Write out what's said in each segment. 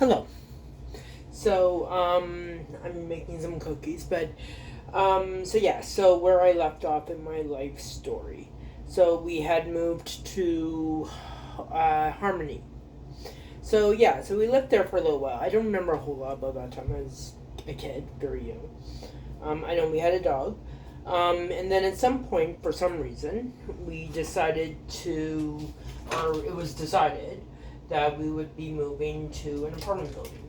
Hello. I'm making some cookies, so where I left off in my life story. So, we had moved to Harmony. So we lived there for a little while. I don't remember a whole lot about that time. I was a kid, very young. I know we had a dog. And then at some point, for some reason, we decided to, or it was decided, that we would be moving to an apartment building.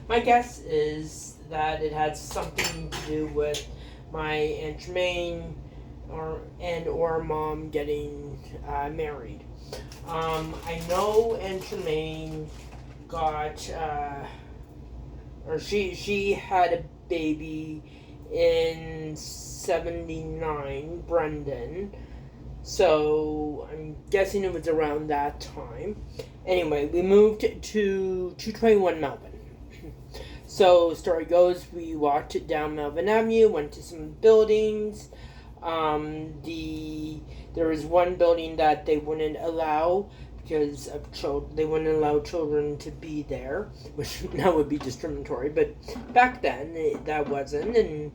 My guess is that it had something to do with my Aunt Jermaine or mom getting married. I know Aunt Jermaine got or she had a baby in 79, Brendan. So I'm guessing it was around that time. Anyway, we moved to 221 Melvin. So, story goes, we walked down Melvin Avenue, went to some buildings. There was one building that they wouldn't allow because of they wouldn't allow children to be there, which now would be discriminatory, but back then that wasn't, and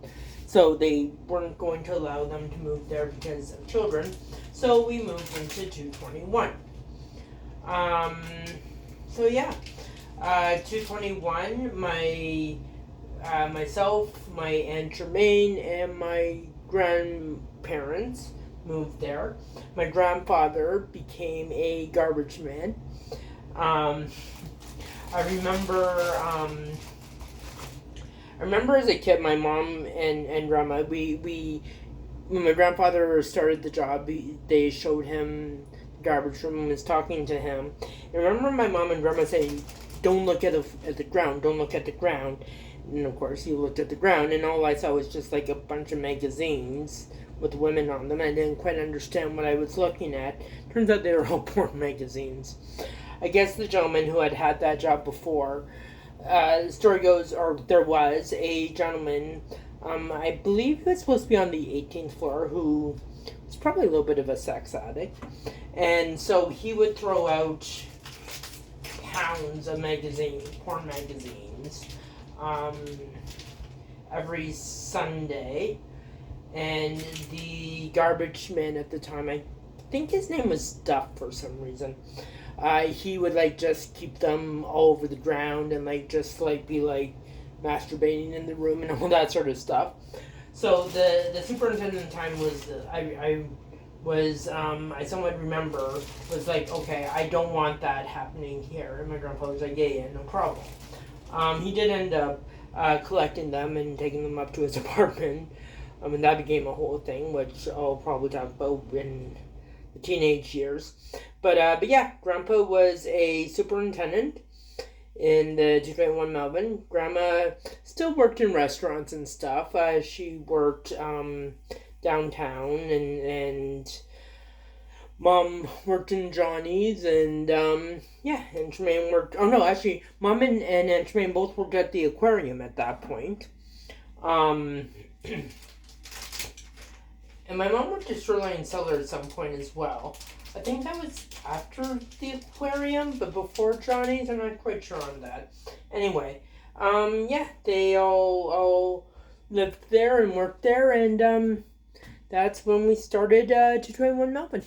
so they weren't going to allow them to move there because of children. So we moved into 221. So yeah. 221, myself, my Aunt Jermaine, and my grandparents moved there. My grandfather became a garbage man. I remember as a kid, my mom and grandma, when my grandfather started the job, they showed him the garbage room and was talking to him. I remember my mom and grandma saying, "Don't look at the ground, don't look at the ground." And of course, he looked at the ground, and all I saw was just like a bunch of magazines with women on them. I didn't quite understand what I was looking at. Turns out they were all porn magazines. I guess the gentleman who had that job before, the story goes, or there was a gentleman, I believe he was supposed to be on the 18th floor, who was probably a little bit of a sex addict. And so he would throw out pounds of porn magazines, every Sunday. And the garbage man at the time, I think his name was Duff for some reason, he would just keep them all over the ground and be masturbating in the room and all that sort of stuff. So the superintendent at the time I somewhat remember, was like, okay, I don't want that happening here. And my grandfather was like, yeah, no problem. He did end up collecting them and taking them up to his apartment. And that became a whole thing, which I'll probably talk about in the teenage years. But yeah, Grandpa was a superintendent in the 221 Melvin. Grandma still worked in restaurants and stuff. She worked downtown, and Mom worked in Johnny's, and and Tremaine worked. Oh no, actually, Mom and Aunt Tremaine both worked at the aquarium at that point. And my mom worked at Shoreline Cellar at some point as well. I think that was after the aquarium, but before Johnny's. I'm not quite sure on that. Anyway, they all lived there and worked there, and that's when we started 221 Melvin.